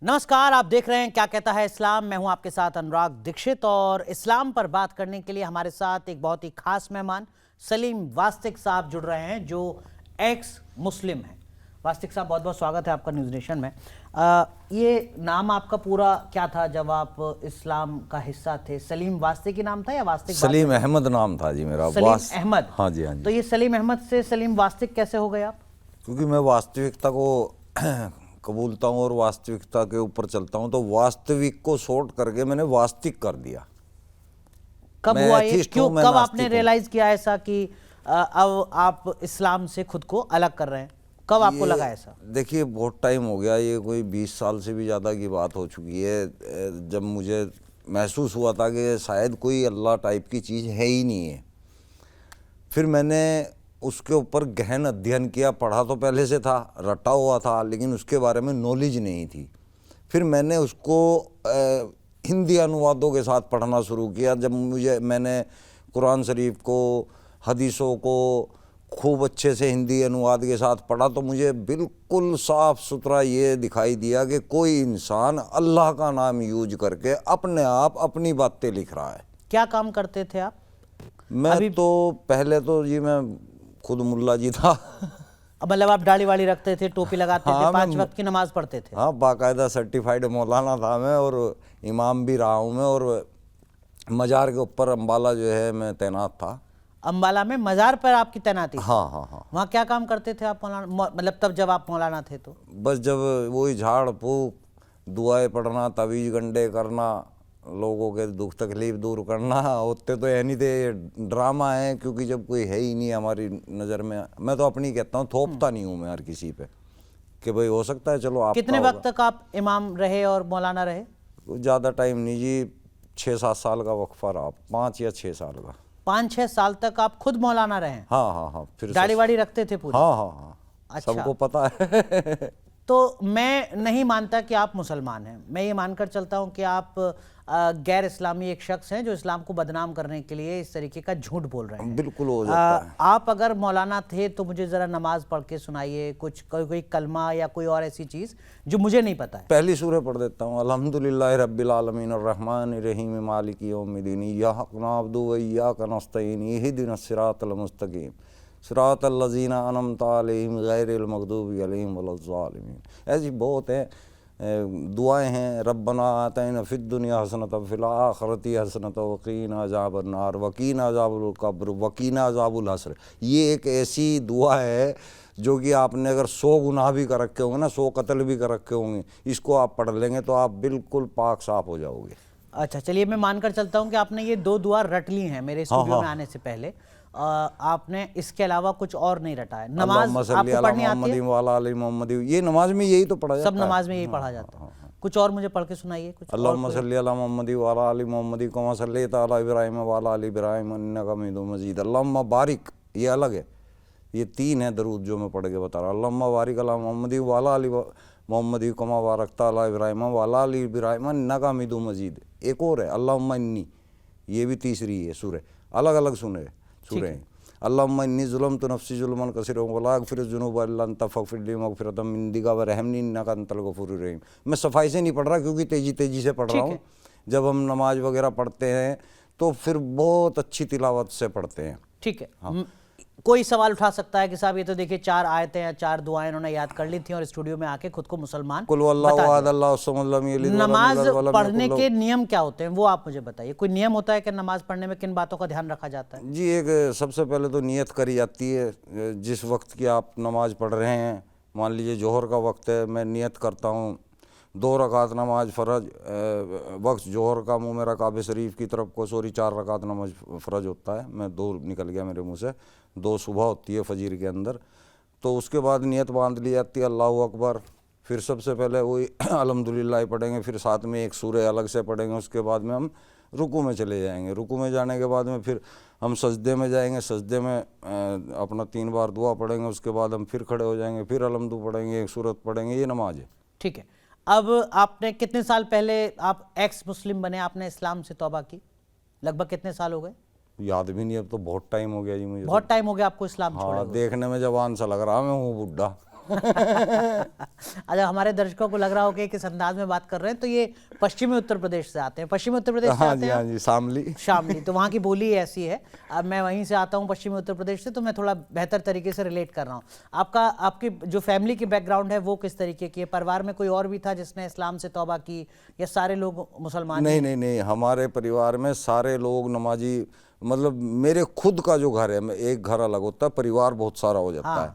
नमस्कार, आप देख रहे हैं क्या कहता है इस्लाम। मैं हूं आपके साथ अनुराग दीक्षित और इस्लाम पर बात करने के लिए हमारे साथ एक बहुत ही खास मेहमान सलीम वास्तिक साहब जुड़ रहे हैं जो एक्स मुस्लिम हैं। वास्तिक साहब, बहुत बहुत स्वागत है आपका न्यूज़ नेशन में। ये नाम आपका पूरा क्या था जब आप इस्लाम का हिस्सा थे? सलीम वास्तिक ही नाम था या वास्तिक? सलीम अहमद नाम था जी मेरा। सलीम अहमद। हाँ जी, हाँ जी। तो ये सलीम अहमद से सलीम वास्तिक कैसे हो गए आप? क्योंकि मैं वास्तविकता को कबूलता हूँ और वास्तविकता के ऊपर चलता हूँ, तो वास्तविक को शॉर्ट करके मैंने वास्तविक कर दिया। कब मैं हुआ ये? एथिस्ट क्यों, हूँ, मैं कब नास्तिक आपने हूँ। रियलाइज किया ऐसा कि अब आप इस्लाम से खुद को अलग कर रहे हैं? कब आपको लगा ऐसा? देखिए, बहुत टाइम हो गया, ये कोई 20 साल से भी ज़्यादा की बात हो चुकी है जब मुझे महसूस हुआ था कि शायद कोई अल्लाह टाइप की चीज़ है ही नहीं है। फिर मैंने उसके ऊपर गहन अध्ययन किया। पढ़ा तो पहले से था, रटा हुआ था, लेकिन उसके बारे में नॉलेज नहीं थी। फिर मैंने उसको हिंदी अनुवादों के साथ पढ़ना शुरू किया। जब मैंने कुरान शरीफ को, हदीसों को खूब अच्छे से हिंदी अनुवाद के साथ पढ़ा, तो मुझे बिल्कुल साफ सुथरा ये दिखाई दिया कि कोई इंसान अल्लाह का नाम यूज करके अपने आप अपनी बातें लिख रहा है। क्या काम करते थे आप? मैं तो पहले तो जी मैं खुद मुल्ला जी था। मतलब आप दाढ़ी वाड़ी रखते थे, टोपी लगाते थे, 5 वक्त की नमाज पढ़ते थे? हाँ, बाकायदा सर्टिफाइड मौलाना था मैं, और इमाम भी रहा हूँ मैं, और मज़ार के ऊपर अम्बाला जो है मैं तैनात था। अम्बाला में मज़ार पर आपकी तैनाती थी? हाँ हाँ हाँ। वहाँ क्या काम करते थे आप मौलाना? मतलब तब जब आप मौलाना थे तो? बस जब वही झाड़ फूक, दुआएं पढ़ना, तवीज़ गंडे करना, लोगों के दुख तकलीफ दूर करना, होते तो है नहीं थे, ड्रामा है। क्योंकि जब कोई है ही नहीं हमारी नज़र में, मैं तो अपनी कहता हूँ, थोपता नहीं हूँ मैं हर किसी पे कि भाई हो सकता है चलो आप। कितने वक्त तक आप इमाम रहे और मौलाना रहे? ज़्यादा टाइम नहीं जी, 6-7 साल का वक्फा रहा, 5 या 6 साल का। 5-6 साल तक आप खुद मौलाना रहे? हाँ हाँ हाँ। फिर दाढ़ी वाड़ी रखते थे पूरी? हाँ हाँ हाँ। अच्छा। सबको पता है। तो मैं नहीं मानता कि आप मुसलमान हैं। मैं ये मानकर चलता हूं कि आप गैर इस्लामी एक शख्स हैं जो इस्लाम को बदनाम करने के लिए इस तरीके का झूठ बोल रहे हैं। बिल्कुल हो जाता है। आप अगर मौलाना थे तो मुझे ज़रा नमाज पढ़ के सुनाइए, कुछ कोई कलमा या कोई और ऐसी चीज़ जो मुझे नहीं पता है। पहली सूरह पढ़ देता हूँ। अल्हम्दुलिल्लाहि रब्बिल आलमीन अर्रहमानिर रहीम मालिकि यौमिद्दीन इय्याका नअबुदु व इय्याका नस्तईन इहदिनस सिरातल मुस्तकीम सिरातल लज़ीना अनअमता अलैहिम गैरिल मग़दूबि अलैहिम वलज़्ज़ालिमीन। ऐसी बहुत हैं दुआएं हैं। रब्बना आतिना फिद दुनिया हसनतन व फिल आखिरति हसनतन व क़ीना अज़ाबन नार व क़ीना अज़ाबल क़ब्र व क़ीना अज़ाबुल हश्र। ये एक ऐसी दुआ है जो कि आपने अगर 100 गुनाह भी कर रखे होंगे ना, 100 कत्ल भी कर रखे होंगे, इसको आप पढ़ लेंगे तो आप बिल्कुल पाक साफ हो जाओगे। अच्छा, चलिए मैं मानकर चलता हूँ कि आपने ये 2 दुआ रट ली हैं मेरे स्टूडियो में आने से पहले। आपने इसके अलावा कुछ और नहीं रटा है? नमाज आपको पढ़नी आती है? वाला अली मोहम्मद, ये नमाज में यही तो पढ़ा जाता है। सब नमाज में यही पढ़ा जाता है। कुछ और मुझे पढ़ के सुनाइए कुछ। अल्लाहुम्मा सल्ली अला मोहम्मद वाला अली मोहम्मद कमा सल्लैता अला इब्राहीम वाला अली इब्राहीम इन्नका हमीदुम मजीद। अल्लाहुम्मा बारिक, ये अलग है, ये 3 है दरूद जो मैं पढ़ के बता रहा हूँ। अल्लाहुम्मा बारिक अला मोहम्मद वाला अली मोहम्मद कमा बारकता अला इब्राहीम वाला अली इब्राहीम इन्नका हमीदुम मजीद। एक और है अल्लाहुम्मा इन्नी, ये भी तीसरी है सूरह, अलग अलग सूरह हैं। अल्लाहुम्मा इन्नी ज़ुलमतु नफ्सी ज़ुल्मन कसीरन वला अग़फ़िरु ज़ुनूबा इल्ला अंता फ़ग़फ़िर ली मग़फ़िरतम मिन इंदिका वरहमनी इन्नका अंतल गफ़ूरुर रहीम। मैं सफाई से नहीं पढ़ रहा क्योंकि तेज़ी से पढ़ रहा हूँ। जब हम नमाज वगैरह पढ़ते हैं तो फिर बहुत अच्छी तिलावत से पढ़ते हैं। ठीक है। हाँ। कोई सवाल उठा सकता है कि साहब ये तो देखिए 4 आयतें या 4 दुआएं इन्होंने याद कर ली थी और स्टूडियो में आके खुद को मुसलमान बता दिया। नमाज पढ़ने के नियम क्या होते हैं वो आप मुझे बताइए। कोई नियम होता है कि नमाज पढ़ने में किन बातों का ध्यान रखा जाता है? जी, एक सबसे पहले तो नियत करी जाती है। जिस वक्त की आप नमाज पढ़ रहे हैं, मान लीजिए जोहर का वक्त है, मैं नियत करता हूँ 2 रकात नमाज फ़र्ज, वक्त जोहर का मुँह मेरा काबे शरीफ की तरफ को, 4 रकात नमाज फ़र्ज होता है, मैं 2 निकल गया मेरे मुँह से, 2 सुबह होती है फजीर के अंदर। तो उसके बाद नियत बांध ली जाती है अल्लाहु अकबर। फिर सबसे पहले वही अल्हम्दुलिल्लाह पढ़ेंगे, फिर साथ में एक सूरह अलग से पढ़ेंगे। उसके बाद में हम रुकू में चले जाएंगे। रुकू में जाने के बाद में फिर हम सजदे में जाएंगे। सजदे में अपना 3 बार दुआ पढ़ेंगे। उसके बाद हम फिर खड़े हो जाएंगे, फिर अलहम्दु पढ़ेंगे, एक सूरत पढ़ेंगे। ये नमाज है। ठीक है। अब आपने कितने साल पहले आप एक्स मुस्लिम बने, आपने इस्लाम से तौबा की? लगभग कितने साल हो गए? याद भी नहीं, अब तो बहुत टाइम हो गया जी मुझे। बहुत टाइम हो गया आपको इस्लाम छोड़े? हाँ, देखने में जवान सा लग रहा, मैं हूँ बुढ़ा। अच्छा, हमारे दर्शकों को लग रहा होगा कि किस अंदाज में बात कर रहे हैं, तो ये पश्चिमी उत्तर प्रदेश से आते हैं। पश्चिमी उत्तर प्रदेश से हाँ आते जी, हैं हाँ आप? जी, शामली। शामली, तो वहाँ की बोली ऐसी है। अब मैं वहीं से आता हूँ पश्चिमी उत्तर प्रदेश से, तो मैं थोड़ा बेहतर तरीके से रिलेट कर रहा हूँ। आपकी जो फैमिली की बैकग्राउंड है वो किस तरीके की है? परिवार में कोई और भी था जिसने इस्लाम से तौबा की, या सारे लोग मुसलमान ही नहीं हैं? नहीं नहीं, हमारे परिवार में सारे लोग नमाजी। मतलब मेरे खुद का जो घर है, एक घर अलग होता है, परिवार बहुत सारा हो जाता है।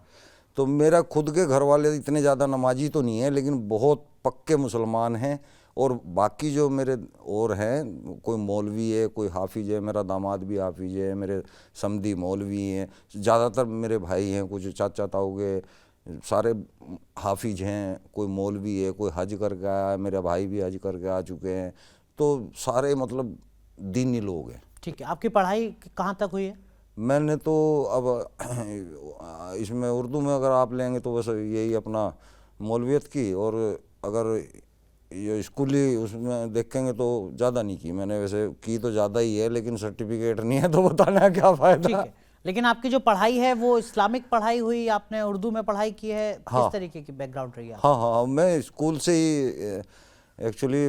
तो मेरा खुद के घर वाले इतने ज़्यादा नमाजी तो नहीं है, लेकिन बहुत पक्के मुसलमान हैं। और बाकी जो मेरे और हैं, कोई मौलवी है, कोई हाफिज है, मेरा दामाद भी हाफिज है, मेरे समधी मौलवी हैं, ज़्यादातर मेरे भाई हैं, कुछ चाचा ताऊ के सारे हाफिज हैं, कोई मौलवी है, कोई हज करके आया है, मेरे भाई भी हज करके आ चुके हैं। तो सारे मतलब दीनी लोग हैं। ठीक है, आपकी पढ़ाई कहाँ तक हुई है? मैंने तो अब इसमें उर्दू में अगर आप लेंगे तो बस यही अपना मौलवियत की, और अगर ये स्कूली उसमें देखेंगे तो ज़्यादा नहीं की मैंने। वैसे की तो ज़्यादा ही है, लेकिन सर्टिफिकेट नहीं है, तो बताने का क्या ठीक फ़ायदा। है, लेकिन आपकी जो पढ़ाई है वो इस्लामिक पढ़ाई हुई, आपने उर्दू में पढ़ाई की है? किस तरीके की बैकग्राउंड रही है? हाँ हाँ, मैं स्कूल से ही एक्चुअली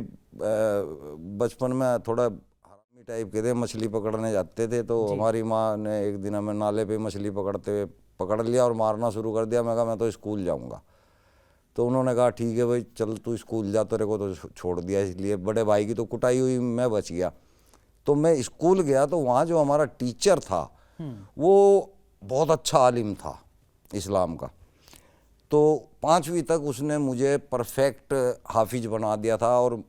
बचपन में थोड़ा हरामी टाइप के थे, मछली पकड़ने जाते थे। तो हमारी माँ ने एक दिन हमें नाले पे मछली पकड़ते हुए पकड़ लिया और मारना शुरू कर दिया। मैं कहा मैं तो स्कूल जाऊँगा। तो उन्होंने कहा ठीक है भाई, चल तू स्कूल जा, तेरे को तो छोड़ दिया। इसलिए बड़े भाई की तो कुटाई हुई, मैं बच गया। तो मैं स्कूल गया, तो वहाँ जो हमारा टीचर था वो बहुत अच्छा आलिम था इस्लाम का। तो 5वीं तक उसने मुझे परफेक्ट हाफिज बना दिया था, और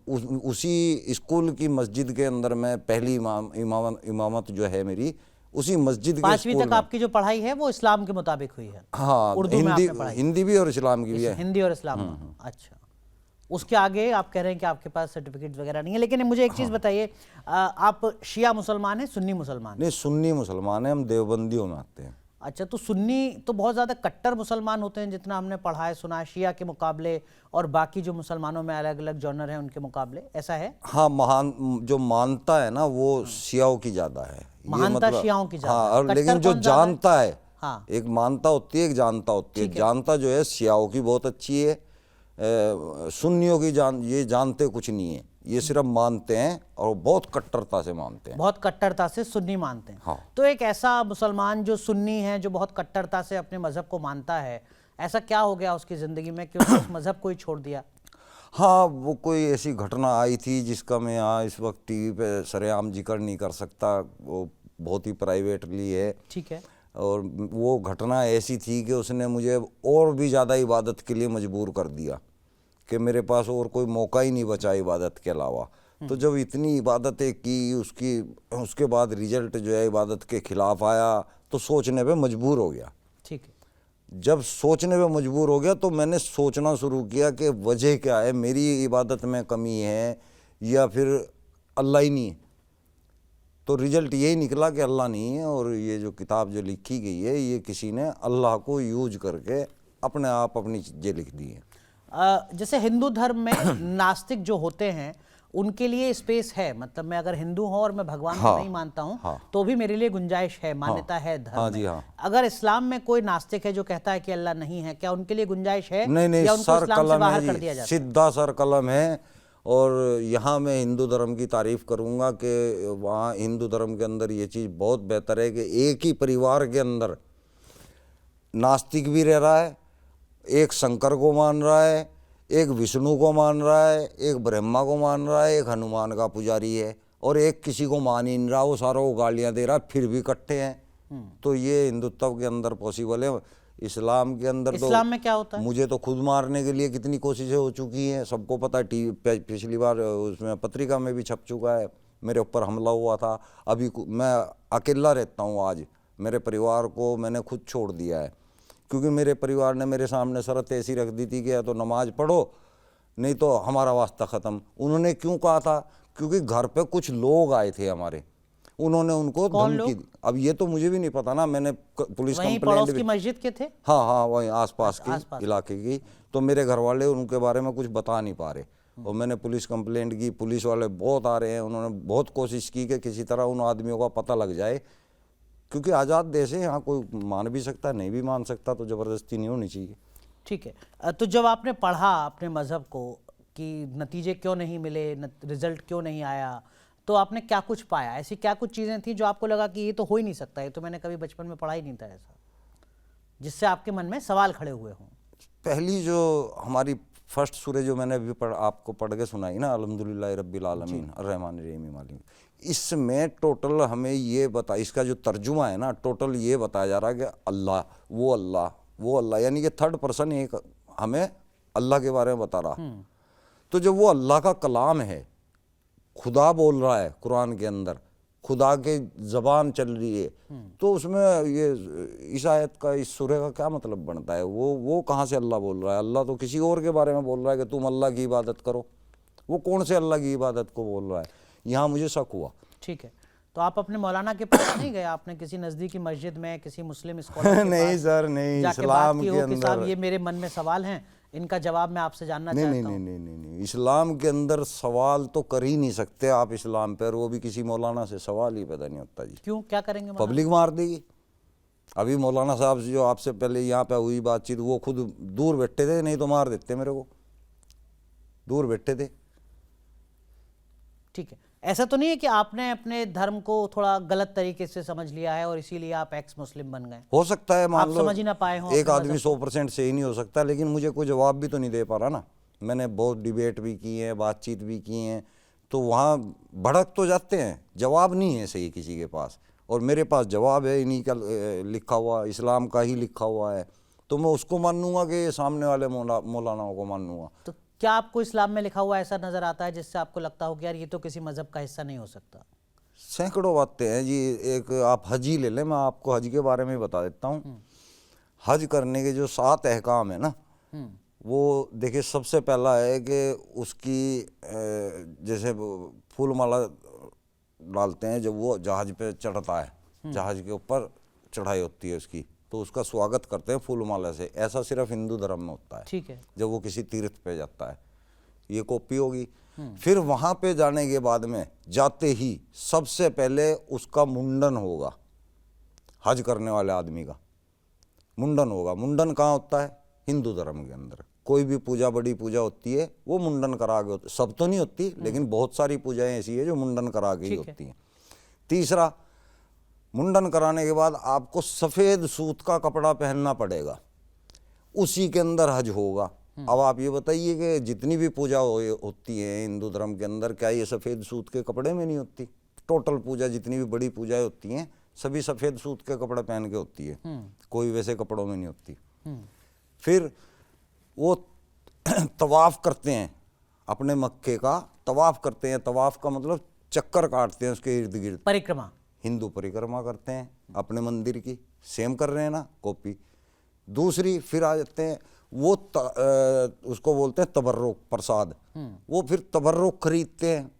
उसी स्कूल की मस्जिद के अंदर मैं पहली इमामत जो है मेरी उसी मस्जिद के 5वीं स्कूल तक में। आपकी जो पढ़ाई है वो इस्लाम के मुताबिक हुई है? हाँ, उर्दू में आपने पढ़ाई? हिंदी भी और इस्लाम की भी है। हिंदी और इस्लाम में। अच्छा, उसके आगे आप कह रहे हैं कि आपके पास सर्टिफिकेट वगैरह नहीं है। लेकिन मुझे एक चीज़ बताइए, आप शिया मुसलमान हैं, सुन्नी मुसलमान हैं? नहीं, सुन्नी मुसलमान है, हम देवबंदियों में आते हैं। अच्छा, तो सुन्नी तो बहुत ज़्यादा कट्टर मुसलमान होते हैं जितना हमने पढ़ा है, सुना है, शिया के मुकाबले, और बाकी जो मुसलमानों में अलग अलग जॉनर हैं उनके मुकाबले, ऐसा है? हाँ, महान जो मानता है ना वो शियाओं की ज़्यादा है। ये महानता शियाओं की ज़्यादा हाँ, है। और कट्टर लेकिन जो कौन ज़्यादा है? जानता है, हाँ। एक मानता होती है, एक जानता होती है। जानता जो है शियाओं की बहुत अच्छी है। सुन्नियों की ये जानते कुछ नहीं है, ये सिर्फ मानते हैं, और बहुत कट्टरता से मानते हैं। बहुत कट्टरता से सुन्नी मानते हैं। हाँ। तो एक ऐसा मुसलमान जो सुन्नी है, जो बहुत कट्टरता से अपने मजहब को मानता है, ऐसा क्या हो गया उसकी ज़िंदगी में कि उसने उस मजहब को ही छोड़ दिया? हाँ, वो कोई ऐसी घटना आई थी जिसका मैं यहाँ इस वक्त टीवी पे सरेआम जिक्र नहीं कर सकता, वो बहुत ही प्राइवेटली है। ठीक है। और वो घटना ऐसी थी कि उसने मुझे और भी ज़्यादा इबादत के लिए मजबूर कर दिया, कि मेरे पास और कोई मौका ही नहीं बचा इबादत के अलावा। तो जब इतनी इबादतें की, उसके बाद रिजल्ट जो है इबादत के खिलाफ आया, तो सोचने पे मजबूर हो गया। ठीक है। जब सोचने पे मजबूर हो गया तो मैंने सोचना शुरू किया कि वजह क्या है, मेरी इबादत में कमी है या फिर अल्लाह ही नहीं है। तो रिजल्ट यही निकला कि अल्लाह नहीं है, और ये जो किताब जो लिखी गई है ये किसी ने अल्लाह को यूज करके अपने आप अपनी चीज़ें लिख दी हैं। जैसे हिंदू धर्म में नास्तिक जो होते हैं उनके लिए स्पेस है, मतलब मैं अगर हिंदू हूँ और मैं भगवान को नहीं मानता हूँ तो भी मेरे लिए गुंजाइश है, मान्यता है धर्म में। अगर इस्लाम में कोई नास्तिक है जो कहता है कि अल्लाह नहीं है, क्या उनके लिए गुंजाइश है? नहीं, या उनको इस्लाम से बाहर कर दिया जाता है? सीधा सर कलम है। और यहाँ मैं हिंदू धर्म की तारीफ़ करूँगा कि वहाँ हिंदू धर्म के अंदर ये चीज़ बहुत बेहतर है कि एक ही परिवार के अंदर नास्तिक भी रह रहा है, एक शंकर को मान रहा है, एक विष्णु को मान रहा है, एक ब्रह्मा को मान रहा है, एक हनुमान का पुजारी है, और एक किसी को मान ही नहीं रहा, वो सारों को गालियाँ दे रहा है, फिर भी इकट्ठे हैं। तो ये हिंदुत्व के अंदर पॉसिबल है। इस्लाम के अंदर तो इस्लाम में क्या होता है? मुझे तो खुद मारने के लिए कितनी कोशिशें हो चुकी हैं, सबको पता है। टीवी पिछली बार उसमें पत्रिका में भी छप चुका है, मेरे ऊपर हमला हुआ था। अभी मैं अकेला रहता हूँ आज, मेरे परिवार को मैंने खुद छोड़ दिया है, क्योंकि मेरे परिवार ने मेरे सामने शर्त ऐसी रख दी थी कि या तो नमाज पढ़ो नहीं तो हमारा वास्ता ख़त्म। उन्होंने क्यों कहा था? क्योंकि घर पे कुछ लोग आए थे हमारे, उन्होंने उनको धमकी दी। अब ये तो मुझे भी नहीं पता ना, मैंने पुलिस कंप्लेंट की मस्जिद के थे। हाँ, वहीं आसपास की इलाके की। तो मेरे घर वाले उनके बारे में कुछ बता नहीं पा रहे, और मैंने पुलिस कंप्लेंट की। पुलिस वाले बहुत आ रहे हैं, उन्होंने बहुत कोशिश की कि किसी तरह उन आदमियों का पता लग जाए, क्योंकि आज़ाद देश है, यहाँ कोई मान भी सकता है, नहीं भी मान सकता, तो ज़बरदस्ती नहीं होनी चाहिए। ठीक है। तो जब आपने पढ़ा अपने मजहब को कि नतीजे क्यों नहीं मिले, रिजल्ट क्यों नहीं आया, तो आपने क्या कुछ पाया? ऐसी क्या कुछ चीजें थी जो आपको लगा कि ये तो हो ही नहीं सकता, ये तो मैंने कभी बचपन में पढ़ा ही नहीं था ऐसा, जिससे आपके मन में सवाल खड़े हुए हों? पहली जो हमारी फर्स्ट सूरह जो मैंने अभी आपको पढ़ के सुनाई ना, अल्हम्दुलिल्लाह रब्बिल आलमीन अर्रहमान अर्रहीम मालिक, इसमें टोटल हमें ये बता, इसका जो तर्जुमा है ना, टोटल ये बताया जा रहा है कि अल्लाह, वो अल्लाह, यानी कि थर्ड पर्सन एक हमें अल्लाह के बारे में बता रहा। तो जब वो अल्लाह का कलाम है, खुदा बोल रहा है कुरान के अंदर, खुदा के ज़बान चल रही है, तो उसमें ये इस आयत का, इस सूरह का क्या मतलब बनता है? वो कहाँ से अल्लाह बोल रहा है? अल्लाह तो किसी और के बारे में बोल रहा है कि तुम अल्लाह की इबादत करो। वो कौन से अल्लाह की इबादत को बोल रहा है? यहाँ मुझे शक हुआ। ठीक है, तो आप अपने मौलाना के पास नहीं गए? आपने किसी नज़दीकी मस्जिद में किसी मुस्लिम स्कॉलर के नहीं पास सर, नहीं, जाके इस्लाम बात की के हो कि साहब अंदर ये मेरे मन में सवाल हैं, इनका जवाब मैं आपसे जानना नहीं चाहता नहीं हूँ? नहीं नहीं नहीं, इस्लाम के अंदर सवाल तो कर ही नहीं सकते आप इस्लाम पर, वो भी किसी मौलाना से सवाल ही पैदा नहीं होता जी। क्यों, क्या करेंगे मौलाना? पब्लिक मार देगी। अभी मौलाना साहब जो आपसे पहले यहाँ पे हुई बातचीत, वो खुद दूर बैठे थे, नहीं तो मार देते मेरे को, दूर बैठे थे। ठीक है, ऐसा तो नहीं है कि आपने अपने धर्म को थोड़ा गलत तरीके से समझ लिया है और इसीलिए आप एक्स मुस्लिम बन गए? हो सकता है, मान आप लो समझ ही ना पाए हों एक अपने आदमी 100% सही नहीं हो सकता, लेकिन मुझे कोई जवाब भी तो नहीं दे पा रहा ना। मैंने बहुत डिबेट भी की है, बातचीत भी की है, तो वहाँ भड़क तो जाते हैं, जवाब नहीं है सही किसी के पास, और मेरे पास जवाब है इन्हीं का लिखा हुआ, इस्लाम का ही लिखा हुआ है, तो मैं उसको मानूंगा कि सामने वाले मौलानाओं को मानूंगा। तो क्या आपको इस्लाम में लिखा हुआ ऐसा नजर आता है जिससे आपको लगता हो कि यार ये तो किसी मजहब का हिस्सा नहीं हो सकता? सैकड़ों बातें हैं जी। एक आप हज ही ले लें, मैं आपको हज के बारे में बता देता हूँ। हज करने के जो 7 अहकाम है ना, वो देखिए, सबसे पहला है कि उसकी जैसे फूल माला डालते हैं जब वो जहाज पे चढ़ता है, जहाज के ऊपर चढ़ाई होती है उसकी, तो उसका स्वागत करते हैं फूल माला से। ऐसा सिर्फ हिंदू धर्म में होता है। ठीक है, जब वो किसी तीर्थ पे जाता है, ये कॉपी होगी। फिर वहाँ पे जाने के बाद में जाते ही सबसे पहले उसका मुंडन होगा, हज करने वाले आदमी का मुंडन होगा। मुंडन कहाँ होता है? हिंदू धर्म के अंदर। कोई भी पूजा, बड़ी पूजा होती है, वो मुंडन करा के होती है। सब तो नहीं होती, लेकिन बहुत सारी पूजाएं ऐसी है जो मुंडन करा के ही होती हैं। तीसरा, मुंडन कराने के बाद आपको सफ़ेद सूत का कपड़ा पहनना पड़ेगा, उसी के अंदर हज होगा। अब आप ये बताइए कि जितनी भी पूजा होती है हिंदू धर्म के अंदर, क्या ये सफ़ेद सूत के कपड़े में नहीं होती? टोटल पूजा, जितनी भी बड़ी पूजाएं होती हैं, सभी सफ़ेद सूत के कपड़े पहन के होती है, कोई वैसे कपड़ों में नहीं होती। फिर वो तवाफ़ करते हैं, अपने मक्के का तवाफ़ करते हैं। तवाफ़ का मतलब चक्कर काटते हैं उसके इर्द गिर्द, परिक्रमा। हिंदू परिक्रमा करते हैं अपने मंदिर की, सेम कर रहे हैं ना, कॉपी। दूसरी, फिर आ जाते हैं वो उसको बोलते हैं तबर्रुक, प्रसाद। वो फिर तबर्रुक खरीदते हैं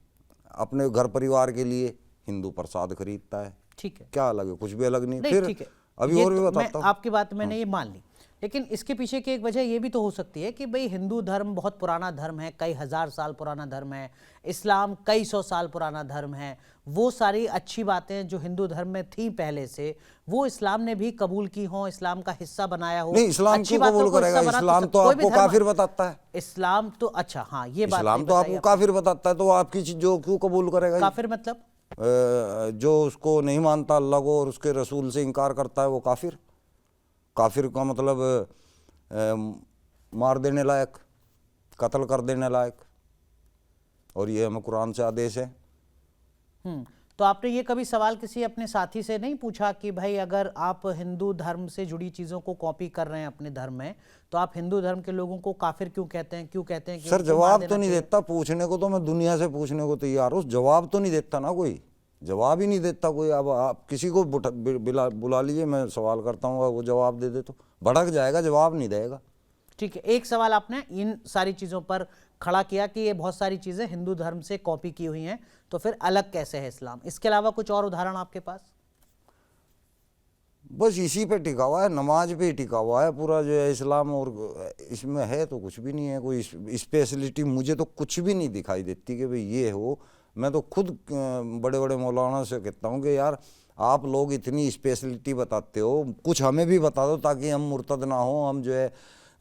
अपने घर परिवार के लिए, हिंदू प्रसाद खरीदता है। ठीक है, क्या अलग है? कुछ भी अलग नहीं। नहीं, फिर ठीक है, अभी और भी तो बताता हूँ। आपकी बात मैंने ये मान ली, लेकिन इसके पीछे की एक वजह ये भी तो हो सकती है कि भाई हिंदू धर्म बहुत पुराना धर्म है, कई हजार साल पुराना धर्म है, इस्लाम कई सौ साल पुराना धर्म है। वो सारी अच्छी बातें जो हिंदू धर्म में थी पहले से, वो इस्लाम ने भी कबूल की हो, इस्लाम का हिस्सा बनाया हो। नहीं, इस्लाम क्यों कबूल करेगा? इस्लाम तो आपको काफिर बताता है। इस्लाम तो, अच्छा हाँ, ये बात इस्लाम तो आपको काफिर बताता है, तो आपकी चीज जो क्यों कबूल करेगा? काफिर मतलब जो उसको नहीं मानता अल्लाह को और उसके रसूल से इनकार करता है, वो काफिर। काफिर का मतलब मार देने लायक, कत्ल कर देने लायक, और ये हमें कुरान से आदेश है। तो आपने ये कभी सवाल किसी अपने साथी से नहीं पूछा कि भाई अगर आप हिंदू धर्म से जुड़ी चीज़ों को कॉपी कर रहे हैं अपने धर्म में, तो आप हिंदू धर्म के लोगों को काफिर क्यों कहते हैं? क्यों कहते हैं कि सर जवाब तो नहीं देता। पूछने को तो मैं दुनिया से पूछने को तैयार हूँ, जवाब तो नहीं देता ना, कोई जवाब ही नहीं देता कोई। अब आप किसी को बुला लीजिए, मैं सवाल करता हूँ, वो जवाब दे दे तो भड़क जाएगा, जवाब नहीं देगा। ठीक है, एक सवाल आपने इन सारी चीज़ों पर खड़ा किया कि ये बहुत सारी चीज़ें हिंदू धर्म से कॉपी की हुई हैं, तो फिर अलग कैसे है इस्लाम? इसके अलावा कुछ और उदाहरण आपके पास? बस इसी पे टिका हुआ है, नमाज पे ही टिका हुआ है पूरा जो है इस्लाम, और इसमें है तो कुछ भी नहीं है। कोई स्पेशलिटी मुझे तो कुछ भी नहीं दिखाई देती कि भाई ये हो। मैं तो खुद बड़े बड़े मौलाना से कहता हूँ कि यार आप लोग इतनी स्पेशलिटी बताते हो, कुछ हमें भी बता दो ताकि हम मुर्तद ना हो, हम जो है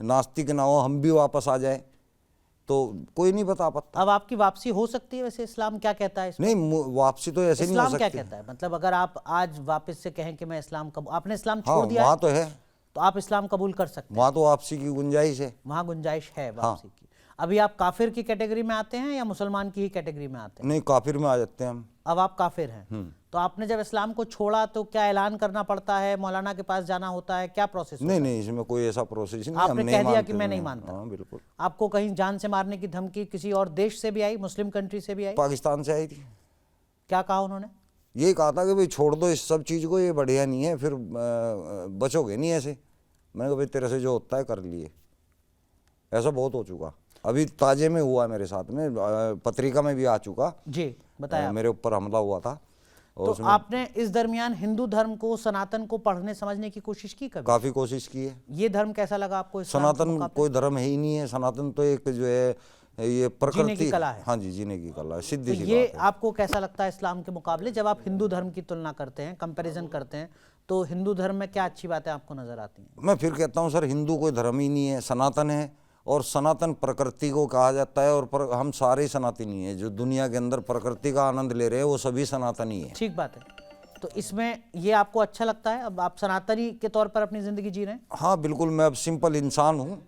नास्तिक ना हो, हम भी वापस आ जाए, तो कोई नहीं बता पाता। अब आपकी वापसी हो सकती है वैसे? इस्लाम क्या कहता है इसमें? नहीं, वापसी तो ऐसे नहीं हो इस्लाम क्या सकती। कहता है? मतलब अगर आप आज वापस से कहें कि मैं इस्लाम कबूल, आपने इस्लाम हाँ, छोड़ दिया वहाँ है, तो है, तो आप इस्लाम कबूल कर सकते हैं, वहाँ तो वापसी की गुंजाइश है। वहाँ गुंजाइश है हाँ। वापसी की। अभी आप काफिर की कैटेगरी में आते हैं या मुसलमान की ही कैटेगरी में आते हैं? नहीं, काफिर में आ जाते हैं हम। अब आप काफिर हैं, तो आपने जब इस्लाम को छोड़ा तो क्या ऐलान करना पड़ता है, मौलाना के पास जाना होता है, क्या प्रोसेस होता नहीं है? नहीं, इसमें कोई ऐसा प्रोसेस नहीं, हम आपने नहीं कह दिया मानते कि मैं नहीं हैं। मानता। हाँ बिल्कुल। आपको कहीं जान से मारने की धमकी किसी और देश से भी आई, मुस्लिम कंट्री से भी आई? पाकिस्तान से आई थी। क्या कहा उन्होंने? यही कहा था कि भाई छोड़ दो इस सब चीज़ को, ये बढ़िया नहीं है, फिर बचोगे नहीं ऐसे। मैंने कहा भाई तेरे से जो होता है कर लिए। ऐसा बहुत हो चुका, अभी ताजे में हुआ मेरे साथ में, पत्रिका में भी आ चुका। जी बताया। मेरे ऊपर हमला हुआ था। और तो उसमें आपने इस दरमियान हिंदू धर्म को, सनातन को पढ़ने समझने की कोशिश की कभी? काफ़ी कोशिश की है। ये धर्म कैसा लगा आपको? इस्लाम के सनातन मुकाबले? कोई धर्म है ही नहीं है। सनातन तो एक जो है ये प्रकृति, कला है। हाँ जी, जीने की कला है, तो सीधी सी ये बात है। आपको कैसा लगता है इस्लाम के मुकाबले? जब आप हिंदू धर्म की तुलना करते हैं, कंपैरिजन करते हैं, तो हिंदू धर्म में क्या अच्छी बातें आपको नजर आती हैं? मैं फिर कहता हूँ सर, हिंदू कोई धर्म ही नहीं है, सनातन है। और सनातन प्रकृति को कहा जाता है, और हम सारे सनातनी हैं। जो दुनिया के अंदर प्रकृति का आनंद ले रहे हैं वो सभी सनातनी है। ठीक बात है। तो इसमें ये आपको अच्छा लगता है? अब आप सनातनी के तौर पर अपनी जिंदगी जी रहे हैं? हाँ बिल्कुल, मैं अब सिंपल इंसान हूँ।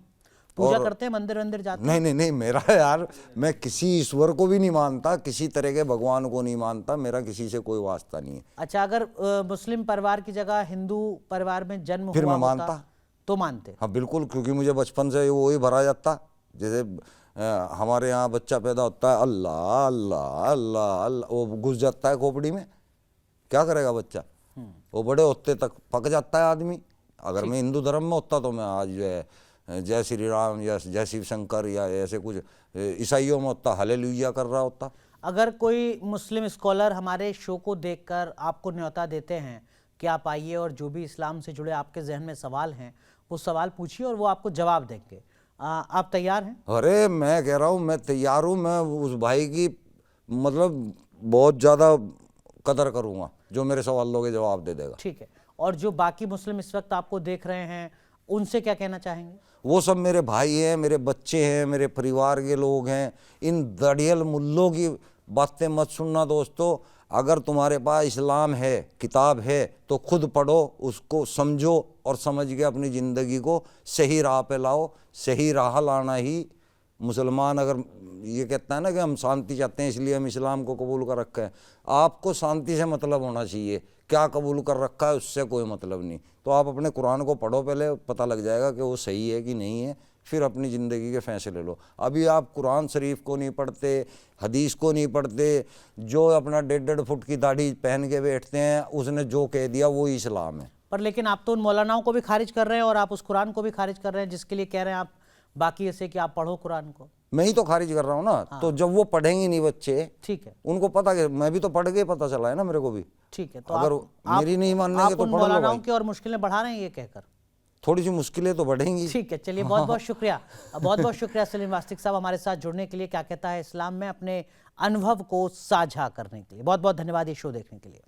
पूजा करते हैं, मंदिर वंदिर जाते हैं? नहीं नहीं नहीं, मेरा यार, मैं किसी ईश्वर को भी नहीं मानता, किसी तरह के भगवान को नहीं मानता, मेरा किसी से कोई वास्ता नहीं है। अच्छा, अगर मुस्लिम परिवार की जगह हिंदू परिवार में जन्म फिर हुआ मैं होता मानता। तो मानते? हाँ बिल्कुल, क्योंकि मुझे बचपन से वो ही भरा जाता। जैसे हमारे यहाँ बच्चा पैदा होता है, अल्लाह अल्लाह अल्लाह अल्लाह, वो घुस जाता है खोपड़ी में, क्या करेगा बच्चा? वो बड़े होते तक पक जाता है आदमी। अगर मैं हिंदू धर्म में होता तो मैं आज जो है जय श्री राम या जय शिव शंकर या ऐसे कुछ ईसाइयों में होता, हालेलुया कर रहा होता। अगर कोई मुस्लिम स्कॉलर हमारे शो को देखकर आपको न्योता देते हैं कि आप आइए और जो भी इस्लाम से जुड़े आपके जहन में सवाल हैं वो सवाल पूछिए और वो आपको जवाब देंगे, आप तैयार हैं? अरे मैं कह रहा हूँ, मैं तैयार हूँ। मैं उस भाई की मतलब बहुत ज़्यादा कदर करूँगा जो मेरे सवालों के जवाब दे देगा। ठीक है। और जो बाकी मुस्लिम इस वक्त आपको देख रहे हैं उनसे क्या कहना चाहेंगे? वो सब मेरे भाई हैं, मेरे बच्चे हैं, मेरे परिवार के लोग हैं। इन दड़ियल मुल्लों की बातें मत सुनना दोस्तों। अगर तुम्हारे पास इस्लाम है, किताब है, तो खुद पढ़ो, उसको समझो और समझ के अपनी ज़िंदगी को सही राह पे लाओ। सही राह लाना ही मुसलमान, अगर ये कहता है ना कि हम शांति चाहते हैं इसलिए हम इस्लाम को कबूल कर रखा है, आपको शांति से मतलब होना चाहिए। क्या कबूल कर रखा है उससे कोई मतलब नहीं। तो आप अपने कुरान को पढ़ो, पहले पता लग जाएगा कि वो सही है कि नहीं है, फिर अपनी ज़िंदगी के फैसले लो। अभी आप कुरान शरीफ को नहीं पढ़ते, हदीस को नहीं पढ़ते, जो अपना 1.5 फुट की दाढ़ी पहन के बैठते हैं, उसने जो कह दिया वो इस्लाम है। पर लेकिन आप तो उन मौलानाओं को भी खारिज कर रहे हैं और आप उस कुरान को भी खारिज कर रहे हैं जिसके लिए कह रहे हैं आप बाकी ऐसे कि आप पढ़ो कुरान को। मैं ही तो खारिज कर रहा हूँ ना। तो जब वो पढ़ेंगे नहीं बच्चे, ठीक है, उनको पता कि मैं भी तो पढ़ के पता चला है ना मेरे को भी। ठीक है। तो अगर मेरी नहीं मानने के तो उन पढ़ लो मौलानाओं भाई। की और मुश्किलें बढ़ा रहे हैं ये कहकर। थोड़ी सी मुश्किलें तो बढ़ेंगी। ठीक है, चलिए बहुत बहुत शुक्रिया, बहुत बहुत शुक्रिया सलीम वास्तिक साहब हमारे साथ जुड़ने के लिए, क्या कहता है इस्लाम में अपने अनुभव को साझा करने के लिए। बहुत बहुत धन्यवाद ये शो देखने के लिए।